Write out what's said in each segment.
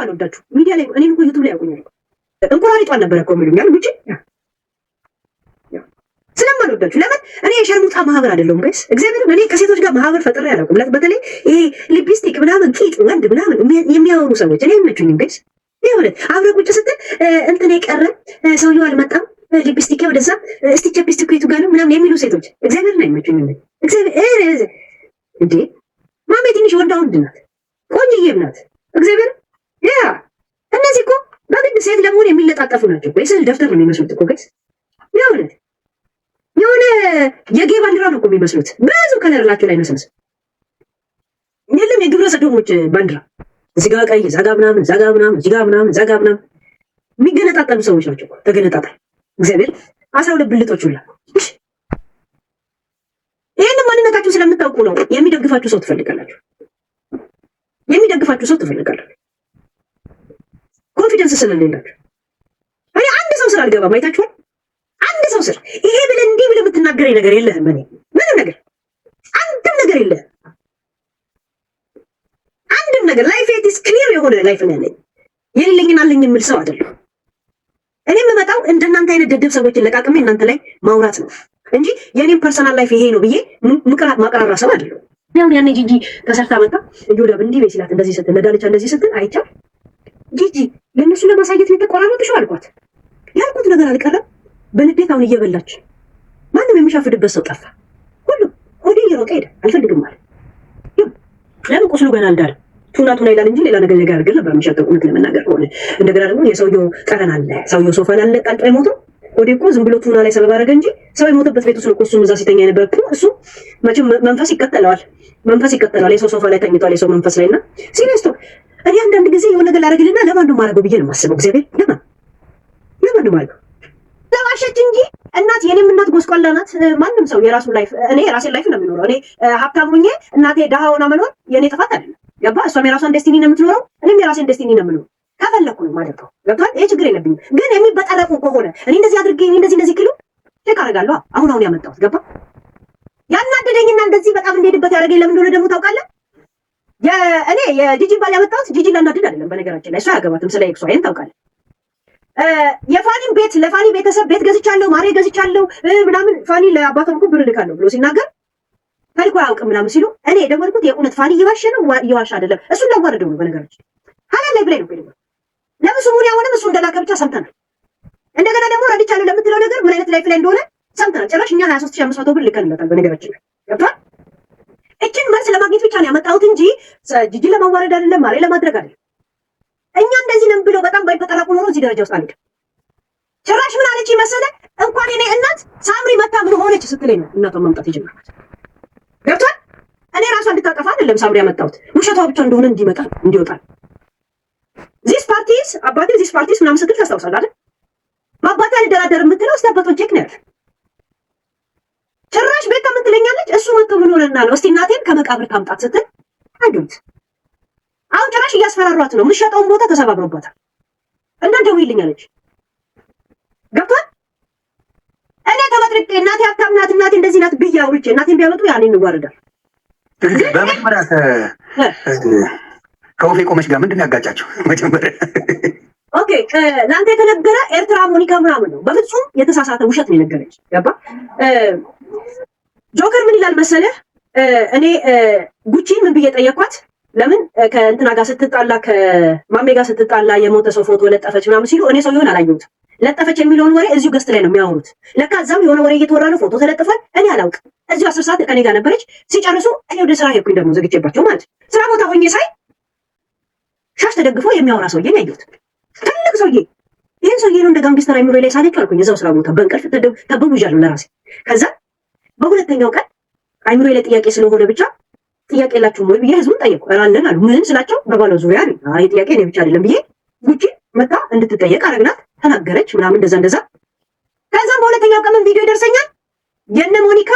ስለማልወዳችሁ ሚዲያ ላይ እኔን እኮ ዩቲዩብ ላይ ያውቁኛል። እንቁራሪቷን ነበረ እኮ የሚሉኛል ጉቺ ስለማልወዳችሁ። ለምን እኔ የሸርሙጣ ማህበር አይደለሁም ጋይስ። እግዚአብሔር እኔ ከሴቶች ጋር ማህበር ፈጥሬ አላውቅም። በተለይ ይሄ ሊፕስቲክ ምናምን ቂጥ ወንድ ምናምን የሚያወሩ ሰዎች እኔ አይመቹኝም ጋይስ። ይሁን አብረ ቁጭ ስትል እንትን የቀረ ሰውየው አልመጣም ሊፕስቲክ ወደዛ እስቲ ቻፕስቲክ የቱ ጋር ነው ምናምን የሚሉ ሴቶች እግዚአብሔርን አይመቹኝም። እግዚአብሔር እንዴ ማሜ ትንሽ ወንዳ ወንድ ናት፣ ቆንጆዬም ናት። እግዚአብሔር ያ እነዚህ እኮ በግድ ሴት ለመሆን የሚለጣጠፉ ናቸው። ወይስ ደፍተር ነው የሚመስሉት እኮ ጋይስ። ያውነት የሆነ የጌ ባንዲራ ነው እኮ የሚመስሉት። ብዙ ከለር ላቸው ላይ ነሰንስ የለም የግብረ ሰዶሞች ባንዲራ እዚህ ጋር ቀይ ዛጋ ምናምን ዛጋ ምናምን ዚጋ ምናምን ዛጋ ምናምን የሚገነጣጠሉ ሰዎች ናቸው። ተገነጣጣይ እግዚአብሔር 12 ብልጦች ሁላ። ይሄን ማንነታችሁ ስለምታውቁ ነው የሚደግፋችሁ ሰው ትፈልጋላችሁ። የሚደግፋችሁ ሰው ትፈልጋላችሁ ኮንፊደንስ ስለሌላችሁ። እኔ አንድ ሰው ስራ አልገባም አይታችኋል። አንድ ሰው ስር ይሄ ብለህ እንዲህ ብለህ የምትናገረኝ ነገር የለህም። እኔ ምንም ነገር አንድም ነገር የለህም። አንድም ነገር ላይፍ ኢዝ ክሊር የሆነ ላይፍ ነው ያለኝ። የሌለኝን አለኝ የምል ሰው አይደለም። እኔ የምመጣው እንደናንተ አይነት ደደብ ሰዎችን ለቃቅሜ እናንተ ላይ ማውራት ነው እንጂ የኔም ፐርሰናል ላይፍ ይሄ ነው ብዬ ማቀራራ ሰው አይደለም። ያው ያኔ ጂጂ ተሰርታ መጣ እጆዳብ እንዲህ በይስላት እንደዚህ ስትል ነዳለቻ እንደዚህ ስትል አይቻ ጂጂ ለነሱ ለማሳየት የተቆራረጥሽ አልኳት። ያልኩት ነገር አልቀረም። በንዴት አሁን እየበላች ማንም የሚሻፍድበት ሰው ጠፋ። ሁሉም ሆዴ እየሮጠ ሄደ። አልፈልግም ማለት ለምን ቁስሉ ገና አልዳርም። ቱና ይላል እንጂ ሌላ ነገር ጋር ግን ነበር የሚሻተው እውነት ለመናገር ሆነ። እንደገና ደግሞ የሰውየው ጠረን አለ። ሰውየው ሶፋ ላይ ቀልጦ የሞተው ሆዴ እኮ ዝም ብሎ ቱና ላይ ሰበብ አደረገ እንጂ ሰው የሞተበት ቤት ውስጥ ነው እኮ እሱም እዛ ሲተኛ የነበረ እሱ መቼም መንፈስ ይቀጠለዋል። የሰው ሶፋ ላይ ተኝቷል የሰው መንፈስ ላይና ሲሪየስ ቶክ። እኔ አንዳንድ ጊዜ የሆነ ነገር ላደርግልና ለማን ነው የማደርገው ብዬ ነው የማስበው። እግዚአብሔር ለማን ነው የማደርገው ለማሸች እንጂ እናት የኔም እናት ጎስቋላ ናት። ማንም ሰው የራሱ ላይፍ እኔ የራሴን ላይፍ ነው የምኖረው። እኔ ሀብታም ሆኜ እናቴ ደሃ ሆና መኖር የኔ ጥፋት አይደለም። ገባ? እሷም የራሷን ዴስቲኒ ነው የምትኖረው፣ እኔም የራሴን ዴስቲኒ ነው የምኖረው። ከፈለኩ ነው የማደርገው። ገብቷል? ይሄ ችግር የለብኝም። ግን የሚበጠረቁ ከሆነ እኔ እንደዚህ አድርጌ እኔ እንደዚህ ክሉ ቼክ አደርጋለሁ። አሁን ያመጣሁት ገባ? ያናደደኝና እንደዚህ በጣም እንደሄድበት ያደረገኝ ለምን እንደሆነ ደግሞ ታውቃለህ? እኔ የጂጂ ባል ያመጣሁት ጂጂ ላናደድ አይደለም። በነገራችን ላይ እሷ አያገባትም ስለ ኤክሷ ይሄን ታውቃለህ። የፋኒን ቤት ለፋኒ ቤተሰብ ቤት ገዝቻለሁ ማሬ ገዝቻለሁ ምናምን ፋኒ ለአባቷም እኮ ብር ልካለሁ ብሎ ሲናገር ታሪኩ አያውቅም ምናምን ሲሉ እኔ ደወልኩት። የእውነት ፋኒ እየዋሸ ነው እየዋሸ አይደለም። እሱን ላዋረደው ነው በነገራችን ሀላል ላይ ብላይ ነው ብለው ለምን ስሙን ያሆነም እሱ እንደላከ ብቻ ሰምተናል። እንደገና ደግሞ ረድቻለሁ ለምትለው ነገር ምን አይነት ላይፍ ላይ እንደሆነ ሰምተናል። ጭራሽ እኛ 23500 ብር ልከንለታል። በነገራችን ላይ ገብቷል። እችን መልስ ለማግኘት ብቻ ነው ያመጣሁት እንጂ ጂጂ ለማዋረድ አይደለም ማሬ ለማድረግ አይደለም። እኛ እንደዚህ ነን ብለው በጣም ባይፈጠራቁ ኖሮ እዚህ ደረጃ ውስጥ አንሄድም። ጭራሽ ምን አለች መሰለ እንኳን የኔ እናት ሳምሪ መታ ምን ሆነች ስትለኝ ነው እናቷን ማምጣት የጀመረች። ገብቷል። እኔ ራሷ እንድታጠፋ አይደለም ሳምሪ ያመጣሁት ውሸቷ ብቻ እንደሆነ እንዲወጣል። ዚስ ፓርቲስ አባቴ ዚስ ፓርቲስ ምናምን ስትል ታስታውሳለህ አይደል? ማባቴ አልደራደር የምትለው እስቲ አባቷ ቼክ ነው ያለው። ጭራሽ ቤት ከምትለኛለች እሱ መጥቶ ምን ሆነና ነው እስቲ እናቴን ከመቃብር ካምጣት ስትል አግኝት አሁን ጭራሽ እያስፈራሯት ነው። የምትሸጠውን ቦታ ተሰባብሮባታል እና ደውይልኛለች። ገብቷል። እኔ ተመጥርቄ እናቴ ሀብታም ናት እናቴ እንደዚህ ናት ብዬ አውርቼ እናቴን ቢያመጡ ያኔ እንዋረዳል። በመጀመሪያ ከወፌ ቆመች ጋር ምንድን ያጋጫቸው? መጀመሪያ ኦኬ ለአንተ የተነገረ ኤርትራ ሞኒካ ምናምን ነው። በፍጹም የተሳሳተ ውሸት ነው የነገረች። ገባ? ጆከር ምን ይላል መሰለህ? እኔ ጉቺን ምን ብዬ ጠየኳት? ለምን ከእንትና ጋር ስትጣላ ከማሜ ጋር ስትጣላ የሞተ ሰው ፎቶ ለጠፈች ምናምን ሲሉ እኔ ሰውየውን አላየሁትም። ለጠፈች የሚለውን ወሬ እዚሁ ገስት ላይ ነው የሚያወሩት። ለካ እዛም የሆነ ወሬ እየተወራ ነው፣ ፎቶ ተለጥፏል። እኔ አላውቅም። እዚሁ 10 ሰዓት ከኔ ጋር ነበረች። ሲጨርሱ እኔ ወደ ስራ ሄድኩኝ። ደግሞ ዘግቼባቸው ማለት ስራ ቦታ ሆኜ ሳይ ሻሽ ተደግፎ የሚያወራ ሰውዬ ነው ያየሁት። ትልቅ ሰውዬ። ይህን ሰውዬ ነው እንደ ጋንግስተር አይምሮ ላይ ሳለች አልኩኝ። እዛው ስራ ቦታ በእንቅልፍ ተበውዣለሁ ለራሴ። ከዛ በሁለተኛው ቀን አይምሮ ላይ ጥያቄ ስለሆነ ብቻ ጥያቄ የላችሁም ወይ ብዬ ህዝቡን ጠየቁ። አላለን አሉ። ምን ስላቸው በባለው ዙሪያ አሉ። አይ ጥያቄ ነው ብቻ አይደለም ብዬ ጉቺ መጣ እንድትጠየቅ አረግናት። ተናገረች ምናምን እንደዛ። ከዛም በሁለተኛው ቀን ቪዲዮ ይደርሰኛል። የነ ሞኒካ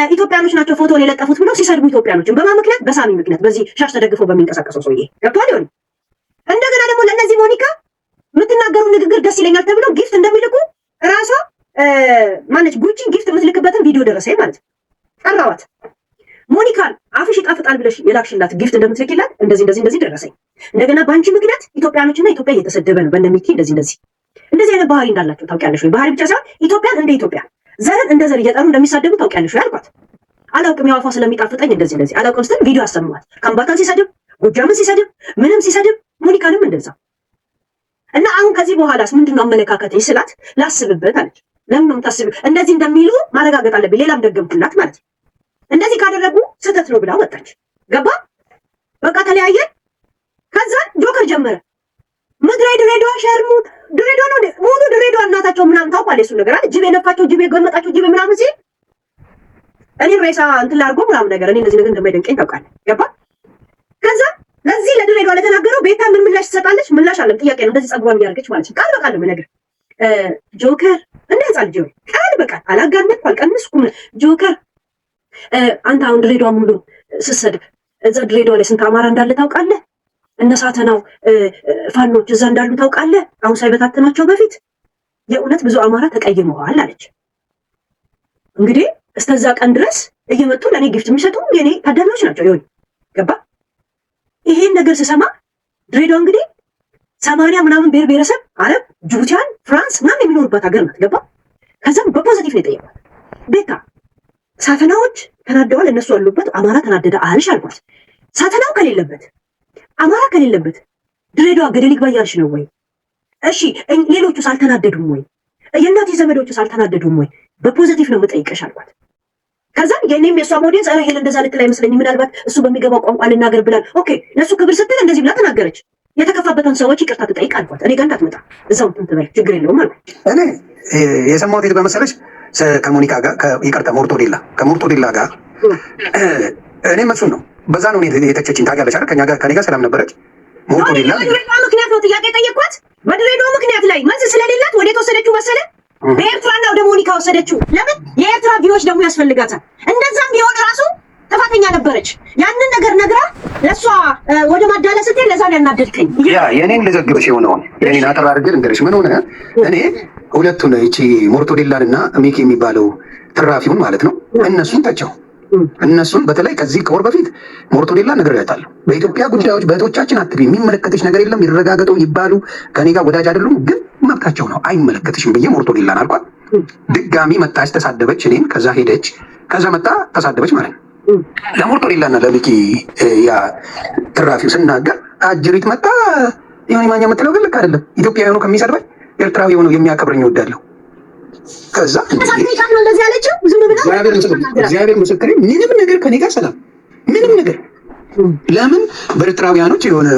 ኢትዮጵያኖች ናቸው ፎቶን የለጠፉት ብለው ሲሰድቡ ኢትዮጵያኖችን በማን ምክንያት? በሳሚ ምክንያት፣ በዚህ ሻሽ ተደግፎ በሚንቀሳቀሰው ሰውዬ ገብቷል ይሆን። እንደገና ደግሞ ለእነዚህ ሞኒካ የምትናገሩ ንግግር ደስ ይለኛል ተብለው ጊፍት እንደሚልኩ ራሷ ማነች ጉቺ ጊፍት የምትልክበትን ቪዲዮ ደረሰኝ ማለት ነው። ጠራዋት። ሞኒካን አፍሽ ይጣፍጣል ብለሽ የላክሽላት ጊፍት እንደምትልክላት እንደዚህ ደረሰኝ። እንደገና በአንቺ ምክንያት ኢትዮጵያኖችና ኢትዮጵያ እየተሰደበ ነው በእነሚኪ እንደዚህ አይነት ባህሪ እንዳላቸው ታውቂያለሽ ወይ? ባህሪ ብቻ ሳይሆን ኢትዮጵያን እንደ ኢትዮጵያ ዘርን እንደ ዘር እየጠሩ እንደሚሳደቡ ታውቂያለሽ ወይ አልኳት። አላውቅም ያው አፏ ስለሚጣፍጠኝ እንደዚህ አላውቅም ስትል ቪዲዮ አሰማት። ከምባታን ሲሰድብ፣ ጎጃምን ሲሰድብ፣ ምንም ሲሰድብ፣ ሞኒካንም እንደዛ እና አሁን ከዚህ በኋላስ ምንድነው አመለካከትሽ ስላት ላስብበት አለች። ለምን ነው የምታስቢው? እንደዚህ እንደሚሉ ማረጋገጥ አለብኝ። ሌላም ደገምኩላት ማለት ነው። እንደዚህ ካደረጉ ስህተት ነው ብላ ወጣች። ገባ በቃ ተለያየን። ከዛ ጆከር ጀመረ። ምድራዊ ድሬዳዋ ሸርሙ ድሬዳዋ ነው ሙሉ ድሬዳዋ እናታቸው ምናምን ታውቃለች። እሱ ነገር አለ ጅብ የነፋቸው ጅብ የገመጣቸው ጅብ ምናምን ሲል እኔ ሬሳ እንትን ላድርጎ ምናምን ነገር እኔ እነዚህ ነገር እንደማይደንቀኝ ታውቃለህ። ገባ ከዛ ለዚህ ለድሬዳዋ ለተናገረው ቤታ ምን ምላሽ ትሰጣለች? ምላሽ አለም ጥያቄ ነው። እንደዚህ ጸጉሯን እንዲያርገች ማለት ነው። ቃል በቃል ነው ነገር ጆከር እንደ ህፃን ልጅ ቃል በቃል አላጋነንኩ አልቀንስኩም። ጆከር አንተ አሁን ድሬዳዋ ሙሉ ስትሰድብ እዛ ድሬዳዋ ላይ ስንት አማራ እንዳለ ታውቃለህ? እነ ሳተናው ፋኖች እዛ እንዳሉ ታውቃለህ? አሁን ሳይበታተናቸው በፊት የእውነት ብዙ አማራ ተቀይመዋል አለች። እንግዲህ እስከዛ ቀን ድረስ እየመጡ ለእኔ ጊፍት የሚሰጡ የኔ ታዳሚዎች ናቸው። ይሁን ገባ። ይሄን ነገር ስሰማ ድሬዳዋ እንግዲህ 80 ምናምን ብሔር ብሔረሰብ አረብ፣ ጅቡቲያን፣ ፍራንስ ምናምን የሚኖርባት ሀገር ናት። ገባ። ከዛም በፖዚቲቭ ነው የጠየቋት። ቤታ ሳተናዎች ተናደዋል፣ እነሱ ያሉበት አማራ ተናደደ አልሽ አልኳት። ሳተናው ከሌለበት አማራ ከሌለበት ድሬዳዋ ገደል ይግባ እያልሽ ነው ወይ? እሺ ሌሎቹስ አልተናደዱም ወይ? የእናቴ ዘመዶቹስ አልተናደዱም ወይ? በፖዚቲቭ ነው የምጠይቀሽ አልኳት። ከዛም የኔም የሷ ሞዴል ጸረ ሄል እንደዛ ልትል አይመስለኝም። ምናልባት እሱ በሚገባው ቋንቋ ልናገር ብላል። ኦኬ ለሱ ክብር ስትል እንደዚህ ብላ ተናገረች። የተከፋበትን ሰዎች ይቅርታ ትጠይቅ አልኳት። እኔ ጋር እንዳትመጣ እዛው ትበል ችግር የለውም አልኳት። እኔ የሰማሁት የት በመሰለሽ ከሞኒካ ጋር ይቅርታ ሞርቶዴላ ከሞርቶዴላ ጋር እኔ መሱን ነው በዛ ነው የተቸችኝ። ታውቂያለሽ አይደል? ከኔ ጋር ሰላም ነበረች። ሞርቶዴላ በድሬዳዋ ምክንያት ነው ጥያቄ ጠየቅኳት። በድሬዳዋ ምክንያት ላይ መልስ ስለሌላት ወዴት ወሰደችው መሰለ? በኤርትራና ወደ ሞኒካ ወሰደችው። ለምን? የኤርትራ ቪዎች ደግሞ ያስፈልጋታል። እንደዛም ቢሆን ራሱ ጥፋተኛ ነበረች። ያንን ነገር ነግራ ለሷ ወደ ማዳለስ ስትል ለዛ ነው ያናደድከኝ። የኔን ልዘግብሽ የሆነውን የኔን አጠር አድርጌ ልንገርሽ። ምን ሆነ? እኔ ሁለቱን እቺ ሞርቶዴላን እና ሚኪ የሚባለው ትራፊውን ማለት ነው እነሱን ተቸው። እነሱን በተለይ ከዚህ ከወር በፊት ሞርቶዴላ ነግሬያታለሁ። በኢትዮጵያ ጉዳዮች በእህቶቻችን አትቢ፣ የሚመለከትሽ ነገር የለም፣ ይረጋገጡ ይባሉ፣ ከኔ ጋር ወዳጅ አይደሉም፣ ግን መብታቸው ነው፣ አይመለከትሽም ብዬ ሞርቶዴላን አልኳት። ድጋሚ መጣች፣ ተሳደበች እኔን። ከዛ ሄደች፣ ከዛ መጣ ተሳደበች ማለት ነው። ለሞርቶዴላና ለሚኪ ያ ትራፊው ስናገር አጅሪት መጣ። የሆነ ማኛ የምትለው ግን ልክ አይደለም። ኢትዮጵያ የሆኑ ከሚሰድበኝ ኤርትራዊ የሆኑ የሚያከብረኝ እወዳለሁ። ከዛ እንደዚህ ያለችው ዝም ብላ እግዚአብሔር ምስክሬ፣ ምንም ነገር ከኔ ጋር ሰላም፣ ምንም ነገር ለምን በኤርትራውያኖች የሆነ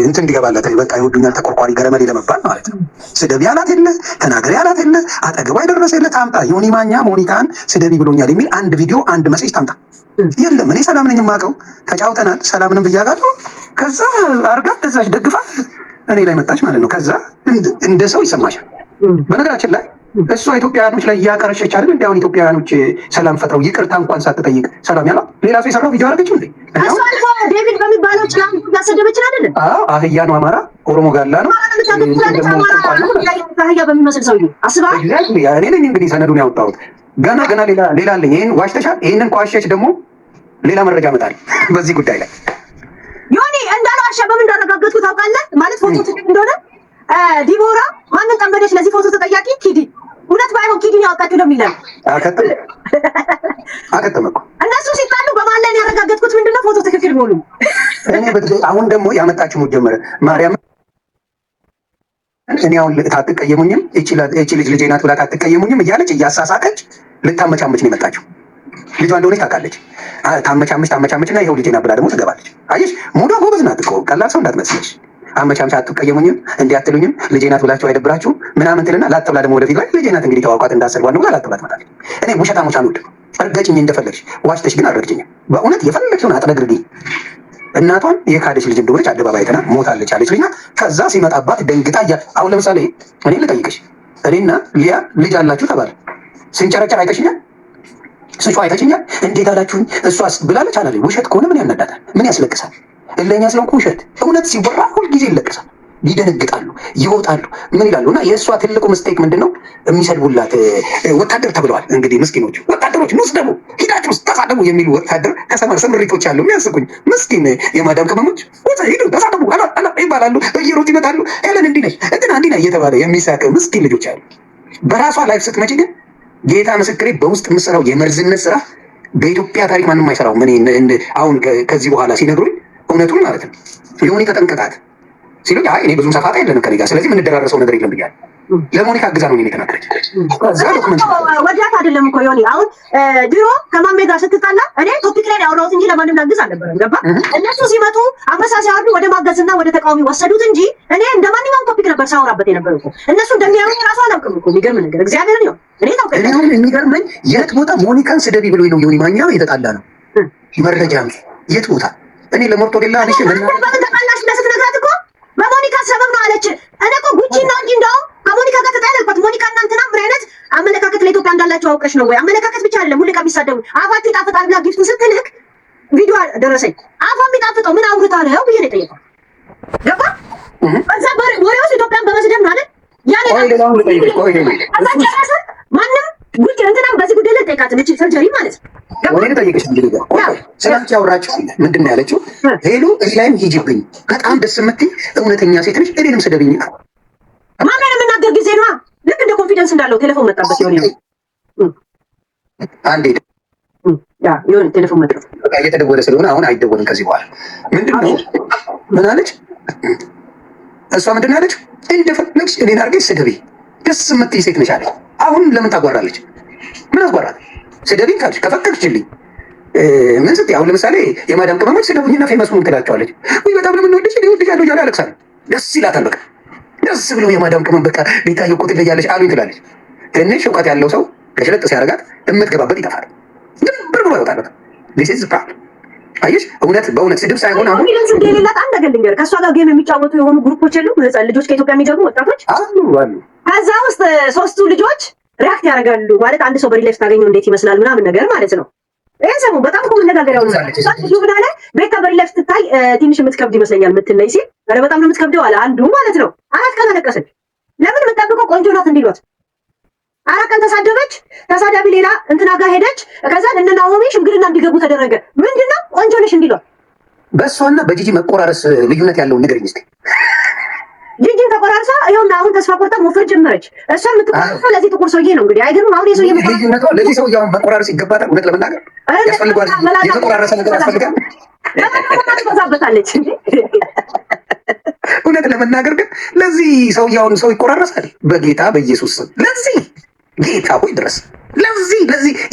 እንትን እንዲገባላት በቃ ይወዱኛል፣ ተቆርቋሪ ገረመሌ ለመባል ማለት ነው። ስደቢ ያላት የለ፣ ተናገሪ ያላት የለ፣ አጠገቧ የደረሰ የለ። ታምጣ ዮኒ ማኛ ሞኒካን ስደቢ ብሎኛል የሚል አንድ ቪዲዮ አንድ መሴጅ ታምጣ። የለም እኔ ሰላም ነኝ የማውቀው፣ ተጫውተናል፣ ሰላምንም ብያጋለሁ። ከዛ አርጋት ተዛች ደግፋ እኔ ላይ መጣች ማለት ነው። ከዛ እንደ ሰው ይሰማሻል። በነገራችን ላይ እሷ ኢትዮጵያውያኖች ላይ እያቀረሸች አይደል? እንደ አሁን ኢትዮጵያውያኖች ሰላም ፈጥረው ይቅርታ እንኳን ሳትጠይቅ ሰላም ያላት ሌላ ሰው የሰራው ቪዲዮ አደረገችው እንዴ? ዴቪድ በሚባለው ጭላም ያሰደበችን አይደል? አህያ ነው አማራ፣ ኦሮሞ ጋላ ነው አህያ በሚመስል ሰውዬ አስባ እኔ ነኝ እንግዲህ ሰነዱን ያወጣሁት። ገና ሌላ አለኝ። ይሄን ዋሽተሻል። ይሄንን ከዋሸች ደግሞ ሌላ መረጃ እመጣለሁ በዚህ ጉዳይ ላይ። ዮኒ እንዳልዋሸ በምን እንዳረጋገጥኩ ታውቃለህ? ማለት ፎቶ ትክክል እንደሆነ ዲቦራ ማንን ጠንበደች? ለዚህ ፎቶ ተጠያቂ ኪዲ። እውነት ባይሆን ኪዲን ያወጣችሁ ነው የሚለው። አከተመ እኮ እነሱ ሲጣሉ በማን ላይ ያረጋገጥኩት ምንድነው? ፎቶ ትክክል ሆኑ። እኔ አሁን ደግሞ ያመጣችሁ ሙድ ጀመረ ማርያም። እኔ አሁን ታትቀየሙኝም እቺ ልጄ ናት ብላ ታትቀየሙኝም እያለች እያሳሳቀች ልታመቻመች ነው የመጣችው። ልጇ እንደሆነች ታውቃለች። ታመቻመችና ይኸው ልጄ ናት ብላ ደግሞ ትገባለች። አየሽ ሙዷ ጎበዝ ናት እኮ፣ ቀላል ሰው እንዳትመስልሽ። አመቻምቻ አትቀየሙኝም፣ እንዲህ አትሉኝም፣ ልጄ ናት ብላችሁ አይደብራችሁ ምናምን ትልና ላጥብላ ደግሞ ወደፊት ላይ ልጄ ናት እንግዲህ ተዋቋት እንዳሰድቧን ብላ ላጥብላ ትመጣለች። እኔ ውሸታሞች አንወድም። እርገጭኝ እንደፈለግሽ፣ ዋሽተሽ ግን አልረግጭኝም። በእውነት የፈለግሽውን አጥረግርጊ። እናቷን የካደች ልጅ እንደሆነች አደባባይ አይተና ሞታለች አለች ልጅ ናት። ከዛ ሲመጣባት ደንግጣ አሁን ለምሳሌ እኔ ልጠይቅሽ፣ እኔና ሊያ ልጅ አላችሁ ተባለ። ስንጨረጨር አይተሽኛል? ስንጮህ አይተሽኛል? እንዴት አላችሁኝ? እሷስ ብላለች አላለኝ? ውሸት ከሆነ ምን ያናዳታል? ምን ያስለቅሳል? እለኛ ስለሆንኩ ውሸት። እውነት ሲወራ ሁልጊዜ ይለቅሳል፣ ይደነግጣሉ፣ ይወጣሉ፣ ምን ይላሉ። እና የእሷ ትልቁ ምስቴክ ምንድን ነው? የሚሰድቡላት ወታደር ተብለዋል። እንግዲህ ምስኪኖቹ ወታደሮች ወታደሮች ኑ ስደቡ፣ ሂዳችሁ ተሳደቡ የሚሉ ወታደር ከሰማር ስምሪቶች አሉ የሚያስቁኝ ምስኪን የማዳም ቅመሞች ወጣ ሂዱ ተሳደቡ አላ ይባላሉ። እየሮጥ ይመጣሉ። ኤለን እንዲህ ነች እንዲህ ነች እየተባለ የሚሳቅ ምስኪን ልጆች አሉ። በራሷ ላይፍ ስትመጪ ግን ጌታ ምስክሬ በውስጥ የምሰራው የመርዝነት ስራ በኢትዮጵያ ታሪክ ማንም አይሰራው። ምን አሁን ከዚህ በኋላ ሲነግሩኝ እውነቱን ማለት ነው ዮኒ ተጠንቀቃት ሲሉኝ አይ እኔ ብዙም ሰፋታ የለንም ከኔ ጋር ስለዚህ የምንደራረሰው ነገር የለም ብያለሁ። ለሞኒካ አግዛ ነው የተናገረች። ወዳት አይደለም እኮ ዮኒ። አሁን ድሮ ከማሜ ጋር ስትጣላ እኔ ቶፒክ ላይ ያወራሁት እንጂ ለማንም ላግዝ አልነበረም። ገባ? እነሱ ሲመጡ አንበሳ ሲያወርዱ ወደ ማገዝና ወደ ተቃዋሚ ወሰዱት እንጂ እኔ እንደ ማንኛውም ቶፒክ ነበር ሳወራበት የነበረው እኮ። እነሱ እንደሚያዩኝ ራሱ አላውቅም እኮ። የሚገርም ነገር እግዚአብሔርን ነው። እኔ ታውቃለህ፣ የሚገርመኝ የት ቦታ ሞኒካን ስደቢ ብሎኝ ነው ዮኒ ማኛ የተጣላ ነው መረጃ የት ቦታ እኔ ለሞርቶዴላ አለሽ ተቃላሽ ስትነግራት እኮ በሞኒካ ሰበብ ነው አለች። እኔ እኮ ጉቺ ነው እንጂ እንደውም ከሞኒካ ጋር ተጣላልኳት። ሞኒካ እናንተና ምን አይነት አመለካከት ለኢትዮጵያ እንዳላችሁ አውቀሽ ነው ወይ? አመለካከት ብቻ አይደለም ሁሉ የሚሳደቡ አፋችሁ ይጣፍጣል ብላ ጊፍቱን ስትልክ ቪዲዮ ደረሰኝ። አፋ የሚጣፍጠው ምን አውርታ ነው ብዬ ነው የጠየቀው። ገባ? እዛ ወሬ ውስጥ ኢትዮጵያን በመስደብ ነው አይደል? ያኔ ማንም ጉቺ እንትና በዚህ ጉዳይ ላይ ጠይቃት ልጅ ሰርጀሪ ማለት ነው። ወሬ ጠይቀሽ እንግዲህ ስላንቺ ያወራችሁ ምንድን ነው ያለችው? ሄሉ እዚህ ላይም ሂጂብኝ በጣም ደስ የምትይ እውነተኛ ሴት ነሽ፣ እኔንም ስደብኝ ማንን የምናገር ጊዜ ነዋ። ልክ እንደ ኮንፊደንስ እንዳለው ቴሌፎን መጣበት ይሆን አንዴ ይሆን ቴሌፎን መጣ። እየተደወለ ስለሆነ አሁን አይደወልም ከዚህ በኋላ። ምንድን ነው ምን አለች እሷ? ምንድን ነው ያለችው? እንደፈለግሽ እኔን አድርገሽ ስደቢ፣ ደስ የምትይ ሴት ነሽ አለች። አሁን ለምን ታጓራለች? ምን አስጓራት? ስደቢኝ ካልሽ ከፈቀድሽልኝ ምን ስትይ፣ አሁን ለምሳሌ የማዳም ቅመሞች ስደቡኝና ፌመስ ሁኑ ትላቸዋለች። ውይ በጣም ለምንወደሽ እኔ ወድሻለሁ እያሉ ያለቅሳሉ። ደስ ይላታል። በቃ ደስ ብሎ የማዳም ቅመም በቃ ቤታዬ እኮ ትለያለሽ አሉኝ ትላለች። ትንሽ እውቀት ያለው ሰው ከሽለጥ ሲያደርጋት የምትገባበት ይጠፋል። ድንብር ብሎ ይወጣል። ዲስ ፕሮብለም። አየሽ፣ እውነት በእውነት ስድብ ሳይሆን አሁን ኮንፊደንስ እንደሌላት አንድ ነገር ልንገርህ። ከእሷ ጋር ጌም የሚጫወቱ የሆኑ ግሩፖች የሉም? ህፃን ልጆች ከኢትዮጵያ የሚገቡ ወጣቶች አሉ አሉ። ከዛ ውስጥ 3ቱ ልጆች ሪያክት ያደርጋሉ ማለት አንድ ሰው በሪል ላይፍ ታገኘው እንዴት ይመስላል ምናምን ነገር ማለት ነው። ይሄን ሰሞን በጣም እኮ መነጋገሪያው ነው። ጁብና ላይ ቤታ በሪል ላይፍ ስትታይ ትንሽ የምትከብድ ይመስለኛል የምትለይ ሲል ኧረ በጣም ነው የምትከብደው አለ አንዱ ማለት ነው። 4 ቀን አለቀሰች። ለምን የምጠብቀው ቆንጆ ናት እንዲሏት 4 ቀን ተሳደበች። ተሳዳቢ ሌላ እንትና ጋር ሄደች። ከዛ እነ ናኦሚ ሽምግልና እንዲገቡ ተደረገ። ምንድነው ቆንጆ ነሽ እንዲሏት። በእሷና በጂጂ መቆራረስ ልዩነት ያለውን ነገር ይስቲ ጂጂን ተቆራርሳ ይኸውና አሁን ተስፋ ቆርጣ ሞፈር ጀመረች። እሷ የምትቆራርሰው ለዚህ ጥቁር ሰውዬ ነው እንግዲህ አይገርም። አሁን የሰውዬ ልዩነቷ ለዚህ ሰውዬ አሁን መቆራረስ ይገባታል። እውነት ለመናገር ያስፈልጓል። የተቆራረሰ ነገር ያስፈልጋል። ትበዛበታለች። እውነት ለመናገር ግን ለዚህ ሰውዬ አሁን ሰው ይቆራረሳል። በጌታ በኢየሱስ ስም ለዚህ ጌታ ሆይ ድረስ ለዚህ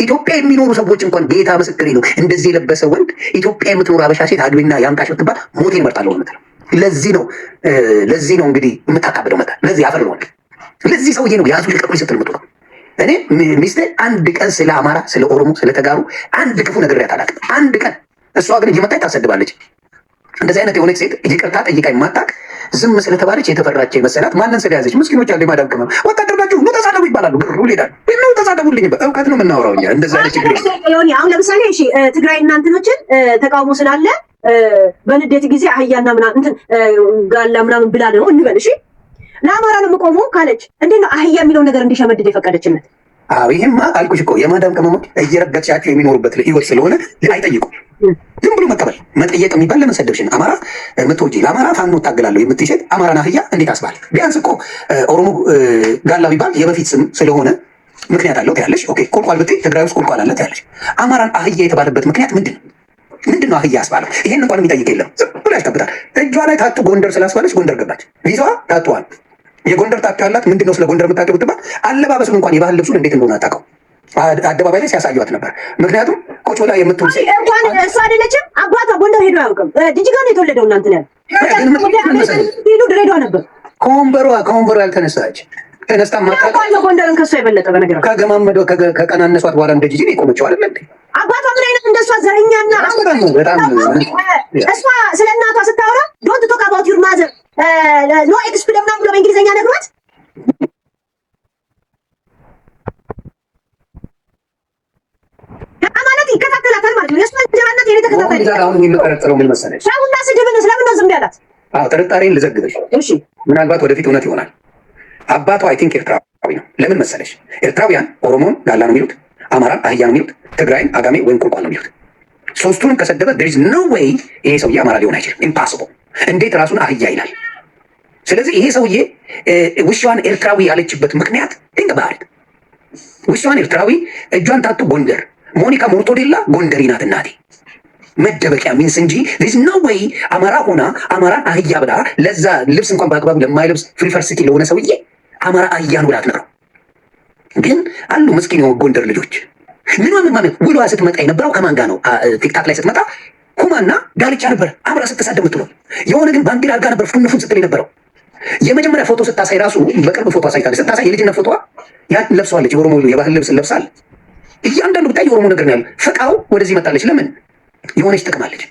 ኢትዮጵያ የሚኖሩ ሰዎች እንኳን ጌታ ምስክሬ ነው። እንደዚህ የለበሰ ወንድ ኢትዮጵያ የምትኖር አበሻ ሴት አግቢና ያምጣሽ ብትባል ሞቴን እመርጣለሁ። እውነት ነው። ለዚህ ነው እንግዲህ የምታካብደው መጣ። ለዚህ አፈር ነው። ለዚህ ሰውዬ ነው ያዙ ልቀቁኝ ስትል የምትወጣው። እኔ ሚስቴ አንድ ቀን ስለ አማራ፣ ስለ ኦሮሞ፣ ስለ ተጋሩ አንድ ክፉ ነግሬያት አላውቅም። አንድ ቀን። እሷ ግን እየመጣች ታሰድባለች። እንደዚህ አይነት የሆነች ሴት ይቅርታ ጠይቃ የማታውቅ ዝም ስለተባለች የተፈራች መሰላት። ማንን ስለያዘች? ምስኪኖች አለ የማዳም ቅመም ወታደር ናችሁ ኑ ተሳደቡ ይባላሉ። ብሩ ይሄዳል ኑ ተሳደቡልኝ። በእውቀት ነው የምናወራው እኛ። እንደዛ አይነት ችግር አሁን ለምሳሌ እሺ ትግራይ እናንተኖችን ተቃውሞ ስላለ በንዴት ጊዜ አህያና ምናምን እንትን ጋላ ምናምን ብላ ነው እንበል። እሺ ለአማራ ነው የምቆመው ካለች እንዴት ነው አህያ የሚለው ነገር እንዲሸመድድ የፈቀደችነት? አዎ ይሄማ አልኩሽ እኮ የማዳም ቅመሞች እየረገጥሻቸው የሚኖሩበት ህይወት ስለሆነ አይጠይቁም። ዝም ብሎ መቀበል መጠየቅ የሚባል ለምን ሰደብሽን? አማራ የምትወጂ ለአማራ ፋኖ እታገላለሁ የምትይ ሴት አማራን አህያ እንዴት አስባል? ቢያንስ እኮ ኦሮሞ ጋላ ቢባል የበፊት ስም ስለሆነ ምክንያት አለው ትያለሽ። ኦኬ ቁልቋል ብትይ ትግራይ ውስጥ ቁልቋል አለ ትያለሽ። አማራን አህያ የተባለበት ምክንያት ምንድን ነው? አህያ አስባለው? ይሄን እንኳን የሚጠይቅ የለም። ዝም ብሎ ያሽቀብጣል። እጇ ላይ ታጡ ጎንደር ስላስባለች ጎንደር ገባች። ቪዛዋ ታጡዋል። የጎንደር ታጡ ያላት ምንድን ነው? ስለ ጎንደር የምታውቀው ብትባል አለባበሱን እንኳን የባህል ልብሱን እንዴት እንደሆነ አታውቀው። አደባባይ ላይ ሲያሳዩት ነበር። ምክንያቱም ቁጭ ብላ የምትውል ሴት እንኳን እሷ አይደለችም። አባቷ ጎንደር ሄዶ አያውቅም። ጅጅጋ ነው የተወለደው። እናንተ ያለ ሄዱ ድሬዳዋ ነበር። ከወንበሯ ያልተነሳች ተነስታ ማጣጣ ጎንደርን ከሷ የበለጠ በነገራችን ከገማመደው ከቀናነሷት በኋላ እንደ ጂጂ ነው የቆመችው አይደል እንዴ? አባቷ ምን አይነት እንደሷ ዘረኛና እሷ ስለ እናቷ ስታወራ ዶንት ቶክ አባውት ዩር ማዘር ኖ ኤክስፕሌን ምናምን ብሎ በእንግሊዝኛ ነግሯት ማለት ይከታተላታል ማለት ነው። የእሷ እንጀራነት የኔ ተከታታይ አሁን የሚጠረጥረው ምን መሰለሽ? ሰውና ስድብን ስለምን ነው ዝም ያላት? አዎ ጥርጣሬን ልዘግበሽ። እሺ ምናልባት ወደፊት እውነት ይሆናል። አባቷ አይ ቲንክ ኤርትራዊ ነው። ለምን መሰለሽ? ኤርትራውያን ኦሮሞን ጋላ ነው የሚሉት፣ አማራን አህያ ነው የሚሉት፣ ትግራይን አጋሜ ወይም ቁልቋል ነው የሚሉት። ሶስቱንም ከሰደበ there is no way ይሄ ሰውዬ አማራ ሊሆን አይችልም። ኢምፓሲብል። እንዴት ራሱን አህያ ይላል? ስለዚህ ይሄ ሰውዬ ውሻዋን ኤርትራዊ ያለችበት ምክንያት think about it። ውሻዋን ኤርትራዊ እጇን ታጡ ጎንደር፣ ሞኒካ ሞርቶዴላ ጎንደሪ ናት እናቴ። መደበቂያ ሚንስ እንጂ there is no way አማራ ሆና አማራን አህያ ብላ ለዛ ልብስ እንኳን በአግባቡ ለማይለብስ ፍሪፈርሲቲ ለሆነ ሰውዬ አማራ አህያ ነው ብላ አትነግረው። ግን አሉ ምስኪን ጎንደር ልጆች ምንም ማለት ውሏ ስትመጣ የነበረው ከማን ጋር ነው? ቲክታክ ላይ ስትመጣ ኩማና ዳልቻ ነበር አብራ ስትሳደብ ምትለው። የሆነ ግን ባንዲራ አድርጋ ነበር ፉንፉን ስትል የነበረው። የመጀመሪያ ፎቶ ስታሳይ ራሱ በቅርብ ፎቶ አሳይታለች። ስታሳይ የልጅነት ፎቶዋ ያን ለብሰዋለች። የኦሮሞ የባህል ልብስ ለብሳል። እያንዳንዱ ብታይ የኦሮሞ ነገር ነው ያለው። ፍቃው ወደዚህ መጣለች። ለምን? የሆነች ጥቅማለች።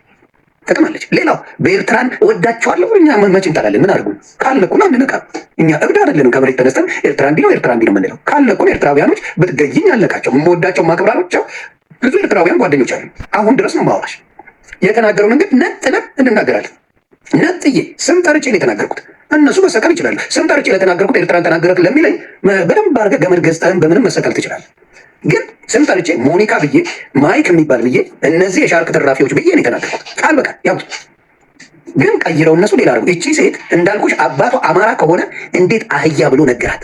ሌላው በኤርትራን ወዳቸዋለሁ እኛ መቼ እንጠላለን? ምን አድርጉ ካልነኩን አንነካ። እኛ እብድ አይደለንም። ከመሬት ተነስተን ኤርትራ እንዲህ ነው ኤርትራ እንዲህ ነው የምንለው። ካልነኩን ኤርትራውያኖች ብትገይኝ አለቃቸው። የምወዳቸው ማክብራሮቸው ብዙ ኤርትራውያን ጓደኞች አሉ። አሁን ድረስ ነው ማውራሽ። የተናገረውን እንግዲህ ነጥለን እንናገራለን። ነጥዬ ስም ጠርቼ ነው የተናገርኩት። እነሱ መሰቀል ይችላሉ። ስም ጠርቼ ለተናገርኩት ኤርትራን ተናገረክ ለሚለኝ በደንብ አድርገህ ገመድ ገዝተህን በምንም መሰቀል ትችላለህ። ግን ስም ጠርቼ ሞኒካ ብዬ ማይክ የሚባል ብዬ እነዚህ የሻርክ ተራፊዎች ብዬ ነው የተናገርኩት። ቃል በቃል ያው ግን ቀይረው እነሱ ሌላ አድርጉ። እቺ ሴት እንዳልኩሽ አባቷ አማራ ከሆነ እንዴት አህያ ብሎ ነገራት?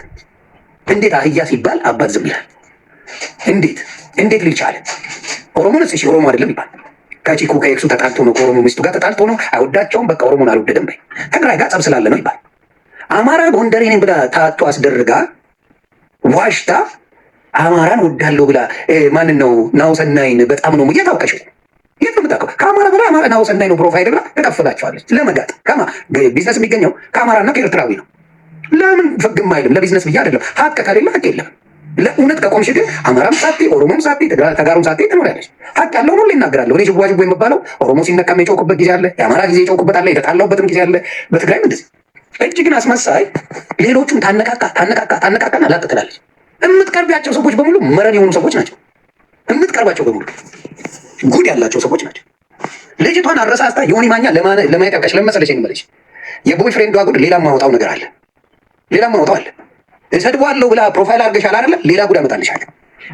እንዴት አህያ ሲባል አባት ዝም ይላል? እንዴት ሊል ቻለ? ኦሮሞንስ እሺ ኦሮሞ አይደለም ይባል። ከቺኩ ከኤክሱ ተጣልቶ ነው፣ ከኦሮሞ ሚስቱ ጋር ተጣልቶ ነው። አይወዳቸውም፣ በቃ ኦሮሞን አልወደደም በይ። ትግራይ ጋር ጸብ ስላለ ነው ይባል። አማራ ጎንደሬ ነኝ ብላ ታቶ አስደርጋ ዋሽታ አማራን ወዳለው ብላ ማንን ነው ናሁሰናይን በጣም ነው የታውቀሽው? የት ነው የምታውቀው? ከአማራ ብላ ናሁሰናይ ነው ፕሮፋይል ብላ ተከፍላቸዋለች ለመጋጥ። ቢዝነስ የሚገኘው ከአማራና ከኤርትራዊ ነው። ለምን ፍግም አይልም? ለቢዝነስ ብዬ አይደለም። ሀቅ ከሌለ ሀቅ የለም። ለእውነት ከቆምሽ ግን አማራም ሳቴ ኦሮሞም ሳቴ ተጋሩም ሳቴ ትኖሪያለሽ። ሀቅ ያለውን ሁሉ ይናገራለሁ። እኔ ጅዋጅቦ የምባለው ኦሮሞ ሲነካም የጨውኩበት ጊዜ አለ፣ የአማራ ጊዜ የጨውኩበት አለ፣ የተጣላሁበትም ጊዜ አለ። በትግራይም እንደዚህ እጅ ግን አስመሳይ ሌሎቹን ታነቃቃና ላጥ ትላለች። የምትቀርቢያቸው ሰዎች በሙሉ መረን የሆኑ ሰዎች ናቸው። የምትቀርባቸው በሙሉ ጉድ ያላቸው ሰዎች ናቸው። ልጅቷን አረሳስታ ዮኒ ማኛ ለማየት ያብቃሽ። ለመሰለሽ የሚመለሽ የቦይ ፍሬንዷ ጉድ ሌላ ማውጣው ነገር አለ። እሰድዋለሁ ብላ ፕሮፋይል አድርገሻል አይደለ? ሌላ ጉድ አመጣልሻለሁ።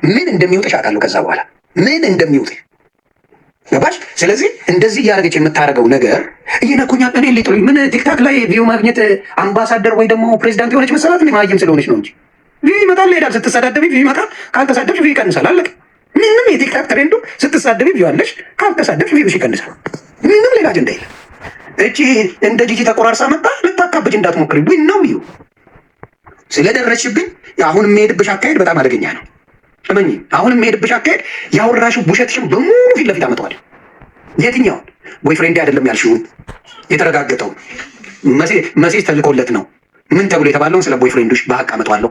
ምን እንደሚውጥሽ አውቃለሁ። ከዛ በኋላ ምን እንደሚውጥሽ ገባሽ? ስለዚህ እንደዚህ እያደረገች የምታደርገው ነገር እየነኩኛል። እኔ ሊጥሉኝ ምን ቲክታክ ላይ ቪው ማግኘት አምባሳደር ወይ ደግሞ ፕሬዚዳንት የሆነች መሰላት ማየም ስለሆነች ነው እንጂ ቪው ይመጣል ይሄዳል። ስትሳዳደቢ ቪው ይመጣል፣ ካልተሳደብሽ ቪው ይቀንሳል። አለቀ። ምንም የቲክታክ ትሬንዱ ስትሳደቢ ቪው አለሽ፣ ካልተሳደብሽ ቪውሽ ይቀንሳል። ምንም ሌላ አጀንዳ የለም። እቺ እንደ ጂጂ ተቆራርሳ መጣ ልታካብጅ እንዳትሞክሪ። ዊን ነው ዩ ስለደረስሽብኝ አሁን የሚሄድብሽ አካሄድ በጣም አደገኛ ነው። እመኚ። አሁን የሚሄድብሽ አካሄድ ያወራሽው ውሸትሽን በሙሉ ፊት ለፊት አመጣዋለሁ። የትኛውን ቦይፍሬንድ አይደለም ያልሽውን የተረጋገጠው መሴጅ ተልኮለት ነው ምን ተብሎ የተባለውን ስለ ቦይፍሬንድሽ በሀቅ አመጣዋለሁ።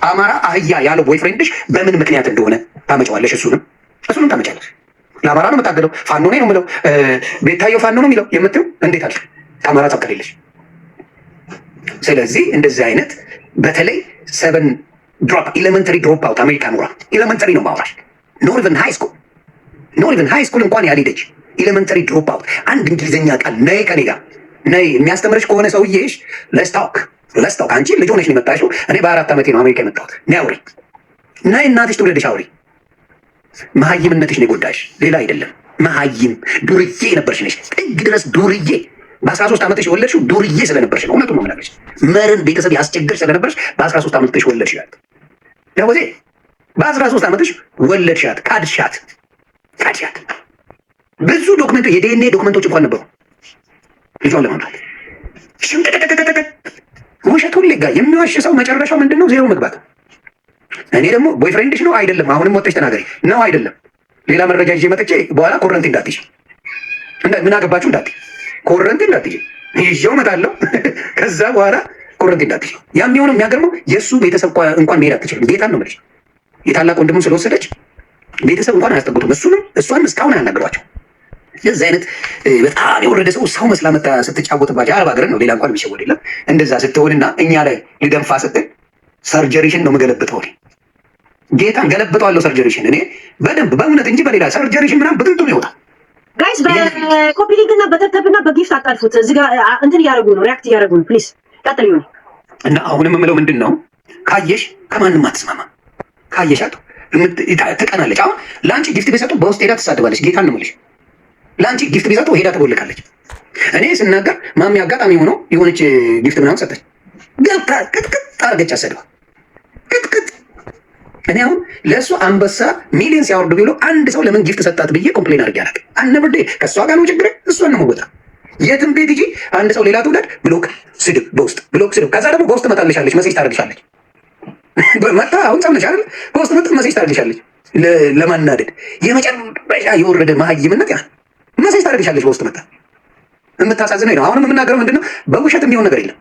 አማራ አህያ ያለው ቦይፍሬንድሽ በምን ምክንያት እንደሆነ ታመጫዋለሽ። እሱንም ታመጫለሽ። ለአማራ ነው የምታገለው፣ ፋኖ ነው የምለው፣ ቤታየው ፋኖ ነው የሚለው የምትይው እንዴት አልሽ? ከአማራ ታቀለለሽ። ስለዚህ እንደዚህ አይነት በተለይ 7 ድሮፕ ኤሌመንተሪ ድሮፕ አውት አሜሪካ ኖራ ኤሌመንተሪ ነው ማውራሽ። ኖት ኢቨን ሃይ ስኩል እንኳን ያልሄደች ኤሌመንተሪ ድሮፕ አውት አንድ እንግሊዝኛ ቃል ነይ ከኔ ጋር ነይ የሚያስተምርሽ ከሆነ ሰውዬሽ ለስታውክ አንቺ ልጅ ሆነሽ ነው የመጣሽው። እኔ በ4 ዓመቴ ነው አሜሪካ የመጣሁት። ነይ አውሪ፣ ነይ እናትሽ ትውለድሽ አውሪ። መሀይምነትሽ ነው የጎዳሽ፣ ሌላ አይደለም። መሀይም ዱርዬ ነበርሽ ነሽ፣ ጥግ ድረስ ዱርዬ። በ13 ዓመትሽ የወለድሽው ዱርዬ ስለነበርሽ ነው። እውነቱን ነው የምነግርሽ። መርን ቤተሰብ ያስቸግር ስለነበርሽ በ13 ዓመትሽ ወለድሻት። ያው በ13 ዓመትሽ ወለድሻት፣ ካድሻት። ብዙ ዶክመንት የዲኤንኤ ዶክመንቶች እንኳን ነበሩ ልጇን ለማምጣት። ውሸት ሁሌ ጋር የሚዋሽ ሰው መጨረሻው ምንድነው? ዜሮ መግባት። እኔ ደግሞ ቦይፍሬንድሽ ነው አይደለም፣ አሁንም ወጥተሽ ተናገሪ። ነው አይደለም፣ ሌላ መረጃ ይዤ መጥቼ በኋላ ኮረንቲ እንዳትይሽ፣ ምን አገባችሁ እንዳትይ፣ ኮረንቲ እንዳትይሽ ይዤው እመጣለሁ። ከዛ በኋላ ኮረንቲ እንዳትይሽ። ያም ቢሆንም የሚያገርመው የእሱ ቤተሰብ እንኳን መሄድ አትችልም። ጌታን ነው የምልሽ። የታላቅ ወንድሙን ስለወሰደች ቤተሰብ እንኳን አያስጠጉትም። እሷንም እስካሁን አያናግሯቸው። የዚህ አይነት በጣም የወረደ ሰው መስላ መታ ስትጫወትባቸው አረብ ሀገርን ነው ሌላ እንኳን የሚሸወድ የለም። እንደዛ ስትሆንና እኛ ላይ ልደንፋ ስትል ሰርጀሪሽን ነው የምገለብጠው። ጌታን ገለብጠዋለሁ ሰርጀሪሽን እኔ በደንብ በእውነት እንጂ በሌላ ሰርጀሪሽን ምናምን ብትንቱ ነው ይወጣል። ጋይስ በኮፒ ሊንክ እና በተብና በጊፍት አጣልፉት። እዚህ ጋር እንትን እያደረጉ ነው፣ ሪያክት እያደረጉ ነው። ፕሊዝ ቀጥል ይሁን። እና አሁንም የምለው ምንድን ነው፣ ካየሽ ከማንም አትስማማ። ካየሻት ትቀናለች። አሁን ለአንቺ ጊፍት ቢሰጡ በውስጥ ሄዳ ትሳደባለች። ጌታ ነው የምልሽ። ለአንቺ ጊፍት ቢሰጡ ሄዳ ትቦልቃለች። እኔ ስናገር ማሚ አጋጣሚ ሆኖ የሆነች ጊፍት ምናምን ሰጠች፣ ገብታ ቅጥቅጥ አድርገች አሰድባ ቅጥቅጥ። እኔ አሁን ለእሱ አንበሳ ሚሊዮን ሲያወርዱ ቢሉ አንድ ሰው ለምን ጊፍት ሰጣት ብዬ ኮምፕሌን አድርጌ አላውቅም። አነበርዴ ከእሷ ጋር ነው ችግር፣ እሷን ነው መወጣ። የትም ቤት ሂጂ አንድ ሰው ሌላ ትውለድ ብሎክ ስድብ፣ በውስጥ ብሎክ ስድብ። ከዛ ደግሞ በውስጥ መጣልሻለች፣ መሴጅ ታደርግሻለች። መጣ አሁን ጸምነሽ አይደል? በውስጥ መጣ መሴጅ ታደርግሻለች ለማናደድ። የመጨረሻ የወረደ መሀይምነት ያ መሴጅ ታደርግሻለች በውስጥ መጣ። የምታሳዝነኝ ነው። አሁንም የምናገረው ምንድነው፣ በውሸት የሚሆን ነገር የለም።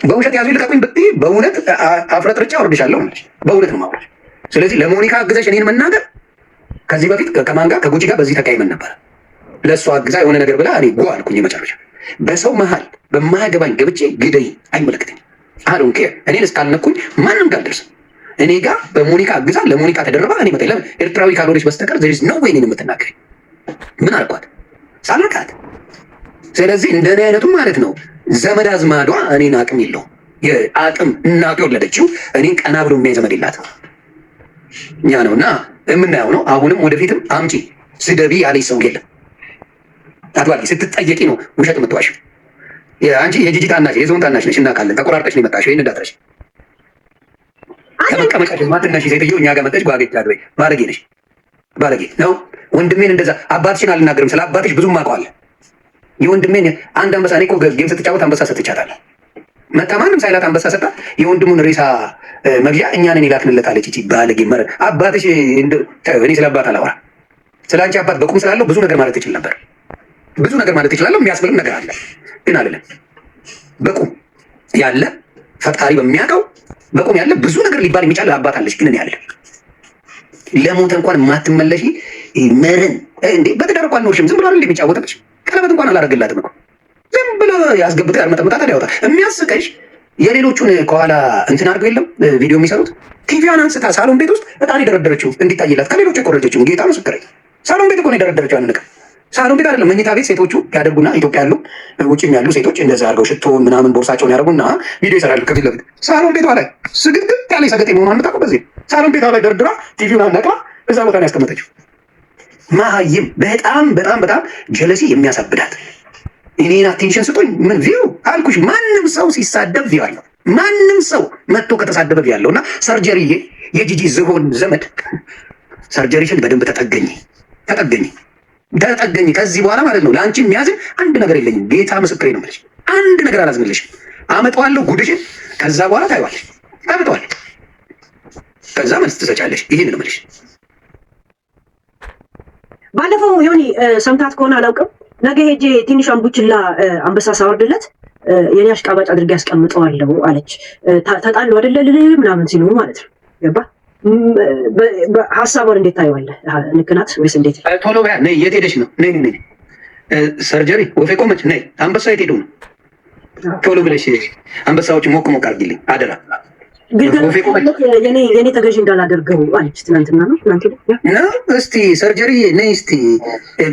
በውሸት ያዙ ይልቀቁኝ ብትይ በእውነት አፍረጥርጫ አወርድሻለሁ። በእውነት ነው ማውራሽ። ስለዚህ ለሞኒካ አግዘሽ እኔን መናገር ከዚህ በፊት ከማን ጋር ከጉቺ ጋር በዚህ ተቀያይመን ነበር። ለእሷ አግዛ የሆነ ነገር ብላ እኔ ጓ አልኩኝ። የመጨረሻ በሰው መሀል በማያገባኝ ገብቼ ግደይ አይመለከተኝ። አዶን ኬር እኔን እስካልነኩኝ ማንም ጋር አልደርስም። እኔ ጋር በሞኒካ አግዛ ለሞኒካ ተደረባ እኔ መጣ። ለምን ኤርትራዊ ካልሆነች በስተቀር ዘሪስ ነው ወይ እኔን የምትናገረኝ? ምን አልኳት? ሳልነካት። ስለዚህ እንደኔ አይነቱ ማለት ነው ዘመድ አዝማዷ እኔን አቅም የለውም። የአቅም እናቱ የወለደችው እኔን ቀና ብሎ የሚያይ ዘመድ የላት። ያ ነው እና የምናየው ነው። አሁንም ወደፊትም አምጪ ስደቢ ያለች ሰው የለም። አትባቂ ስትጠየቂ ነው ውሸት የምትዋሽ። አንቺ የጂጂ ታናሽ የዞን ታናሽ ነሽ፣ እናውቃለን። ተቆራርጠሽ ነው የመጣሽው። ይህን እንዳትረሽ። ከመቀመጫሽ ማትነሽ ሴትዮ እኛ ጋር መጠሽ ጓጌ ጃድበይ ባለጌ ነሽ። ባለጌ ነው። ወንድሜን እንደዛ አባትሽን አልናገርም። ስለ አባትሽ ብዙም አውቀዋለሁ። የወንድሜን አንድ አንበሳ እኔ እኮ ጌም ስትጫወት አንበሳ ሰጥቻታለሁ። መጣ ማንም ሳይላት አንበሳ ሰጣ። የወንድሙን ሬሳ መግዣ እኛንን ይላክንለታለች። እቺ ባለጌ መረ አባትሽ እኔ ስለ አባት አላወራ። ስለ አንቺ አባት በቁም ስላለው ብዙ ነገር ማለት ትችል ነበር። ብዙ ነገር ማለት ትችላለሁ። የሚያስብልም ነገር አለ ግን አይደለም። በቁም ያለ ፈጣሪ በሚያውቀው በቁም ያለ ብዙ ነገር ሊባል የሚቻል አባት አለች። ግን እኔ ያለ ለሞተ እንኳን የማትመለሺ መርን እንዴ በትዳር እንኳን ኖርሽም ዝም ብሎ አይደል የሚጫወተብሽ? ቀለበት እንኳን አላረግላትም እኮ ዝም ብሎ ያስገብተው ያርመጠመጣ ያወጣ። የሚያስቀሽ የሌሎቹን ከኋላ እንትን አድርገው የለም ቪዲዮ የሚሰሩት ቲቪዋን አንስታ ሳሎን ቤት ውስጥ እጣን የደረደረችው እንዲታይላት ከሌሎቹ የቆረጀችው ጌታ ምስክሬ። ሳሎን ቤት እኮ ነው የደረደረችው። አንድ ሳሎን ቤት አይደለም መኝታ ቤት ሴቶቹ ያደርጉና ኢትዮጵያ ያሉ ውጭም ያሉ ሴቶች እንደዛ አድርገው ሽቶን ምናምን ቦርሳቸውን ያደርጉና ቪዲዮ ይሰራሉ ከፊት ለፊት ሳሎን ቤቷ ላይ ስግጥግጥ ያለ ሰገጤ መሆኗን የምታውቀው በዚህ ሳሎን ቤቷ ላይ ደርድራ ቲቪውን አነቅላ እዛ ቦታ ነው ያስቀመጠችው። መሀይም በጣም በጣም በጣም ጀለሲ የሚያሳብዳት እኔን አቴንሽን ስጡኝ ምን ቪው አልኩሽ። ማንም ሰው ሲሳደብ ቪው አለው። ማንም ሰው መጥቶ ከተሳደበ ቪው አለው። እና ሰርጀሪ የጂጂ ዝሆን ዘመድ ሰርጀሪሽን በደንብ ተጠገኝ ከዚህ በኋላ ማለት ነው ለአንቺ የሚያዝን አንድ ነገር የለኝም። ጌታ ምስክሬ ነው የምልሽ። አንድ ነገር አላዝንልሽም። አመጣዋለሁ ጉድሽን። ከዛ በኋላ ታይዋለሽ። አመጣዋለሁ። ከዛ መልስ ትሰጫለሽ። ይሄን ነው የምልሽ። ባለፈው ዮኒ ሰምታት ከሆነ አላውቅም፣ ነገ ሄጄ ትንሿን ቡችላ አንበሳ ሳወርድለት የኔ አሽቃባጭ አድርጌ ያስቀምጠዋለሁ አለች። ተጣሉ አይደለ ምናምን ሲሉ ማለት ነው። ገባ ሀሳቧን እንዴት ታየዋለህ? ልክ ናት ወይስ እንዴት? ቶሎ በያ ነይ። የት ሄደሽ ነው? ነይ ሰርጀሪ ወፌ ቆመች። ነይ አንበሳ የት ሄዱ ነው? ቶሎ ብለሽ አንበሳዎችን ሞቅ ሞቅ አድርጊልኝ አደራ። የኔ ተገዥ እንዳላደርገው አለች። ትናንትና ነው እስቲ ሰርጀሪ ነይ እስቲ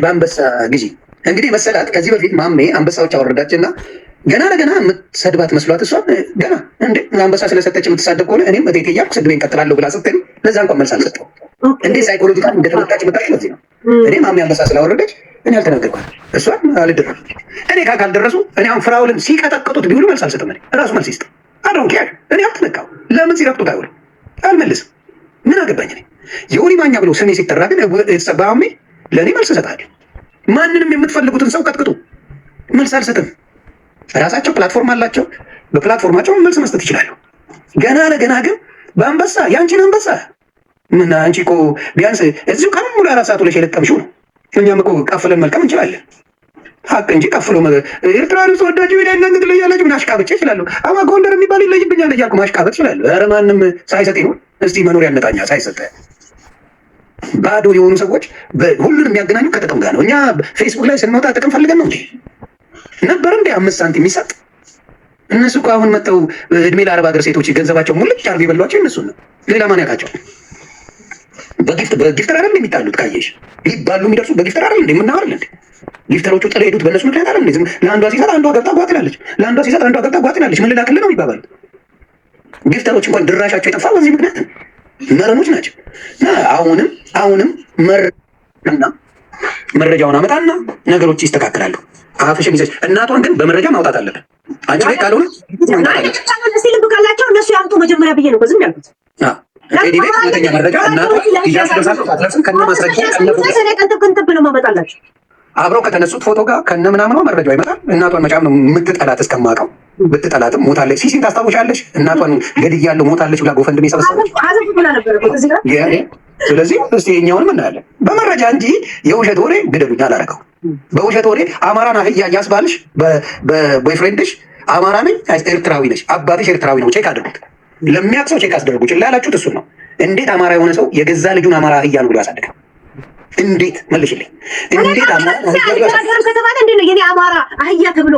በአንበሳ ግዢ። እንግዲህ መሰላት ከዚህ በፊት ማሜ አንበሳዎች አወረዳች እና ገና ለገና የምትሰድባት መስሏት እሷን ገና እንዴ አንበሳ ስለሰጠች የምትሳደብ ከሆነ እኔም እቴቴ እያልኩ ስድቤን ቀጥላለሁ ብላ ስትል ለዛ እንኳን መልስ አልሰጠው። እንዴ ሳይኮሎጂካል እንደተመጣች መጣች። ለዚህ ነው እኔ ማሜ አንበሳ ስላወረደች እኔ አልተናገርኳት፣ እሷን አልደረሱ። እኔ ካልደረሱ እኔ አሁን ፍራውልን ሲቀጠቅጡት ቢውሉ መልስ አልሰጥም። እኔ እራሱ መልስ ይስጥ አዶን ኬር። እኔ አልተነካው። ለምን ሲረቅጡት አይውልም አልመልስም። ምን አገባኝ እኔ። የሆኒ ማኛ ብሎ ስሜ ሲጠራ ግን የተሰባሜ ለእኔ መልስ እሰጣለሁ። ማንንም የምትፈልጉትን ሰው ቀጥቅጡ፣ መልስ አልሰጥም። ራሳቸው ፕላትፎርም አላቸው። በፕላትፎርማቸው መልስ መስጠት ይችላሉ። ገና ለገና ግን በአንበሳ የአንቺን አንበሳ ምን አንቺ እኮ ቢያንስ እዚሁ ቀን ሙሉ 4 ሰዓት ላይ የለቀምሽው ነው። እኛም እኮ ቀፍለን መልቀም እንችላለን። ሀቅ እንጂ ቀፍሎ ኤርትራዊ ተወዳጅ ሜዳ እናንተ ትለያላችሁ። ምን አሽቃብጬ እችላለሁ። አማ ጎንደር የሚባል ይለይብኛል እያልኩ ማሽቃበጥ እችላለሁ። ኧረ ማንም ሳይሰጥ ነው እስቲ መኖሪያ ነጣኛ ሳይሰጥ ባዶ የሆኑ ሰዎች ሁሉን የሚያገናኙ ከጥቅም ጋር ነው። እኛ ፌስቡክ ላይ ስንወጣ ጥቅም ፈልገን ነው እንዴ? ነበር እንዴ 5 ሳንቲም የሚሰጥ? እነሱ እኮ አሁን መጥተው እድሜ ለአረብ ሀገር ሴቶች ገንዘባቸው ሙልጭ አድርገው የበሏቸው እነሱ ነው። ሌላ ማን ያውቃቸው? በጊፍተር አይደል የሚጣሉት? ካየሽ ሊባሉ የሚደርሱ በጊፍተር አይደል እንዴ? የምናወራል እንዴ? ጊፍተሮቹ ጥለው ሄዱት በእነሱ ምክንያት አይደል እንዴ? ለአንዷ ሲሰጥ አንዷ ገብታ ጓት ትላለች፣ ለአንዷ ሲሰጥ አንዷ ገብታ ጓት ትላለች። ምን ልላክልህ ነው የሚባባሉት? ጊፍተሮች እንኳን ድራሻቸው የጠፋ በዚህ ምክንያት ነው። መረኖች ናቸው። አሁንም መረጃውን አመጣና ነገሮች ይስተካከላሉ። አፍሽን ይዘሽ እናቷን ግን በመረጃ ማውጣት አለብን። አንቺ ላይ ካልሆነ ልብ ካላቸው እነሱ ያምጡ መጀመሪያ ብዬ ነው ዝም ያልኩት። ቤት ሁለተኛ መረጃ እናቷ እያስደሳለሁ ከነ ማስረጃ ቅንጥብ ነው ማመጣላቸው። አብረው ከተነሱት ፎቶ ጋር ከነ ምናምኗ መረጃው ይመጣል። እናቷን መጫም ነው የምትጠላት እስከማውቀው። ብትጠላትም ሞታለች። ሲሲን ታስታውሻለሽ? እናቷን ገድያለሁ ሞታለች ብላ ጎፈንድሜ ሰበሰበች። ስለዚህ እስቲ የኛውንም እናያለን በመረጃ እንጂ የውሸት ወሬ ግደሉኝ አላረገው። በውሸት ወሬ አማራን አህያ እያስባልሽ በቦይፍሬንድሽ አማራ ነኝ ኤርትራዊ ነሽ አባትሽ ኤርትራዊ ነው ቼክ አድርጉት። ለሚያውቅ ሰው ቼክ አስደርጉ። ችላ ያላችሁት እሱን ነው። እንዴት አማራ የሆነ ሰው የገዛ ልጁን አማራ አህያ ነው ብሎ ያሳደገ? እንዴት መልሽልኝ። እንዴት አማራ ከተባለ እንዴት ነው የኔ አማራ አህያ ተብሎ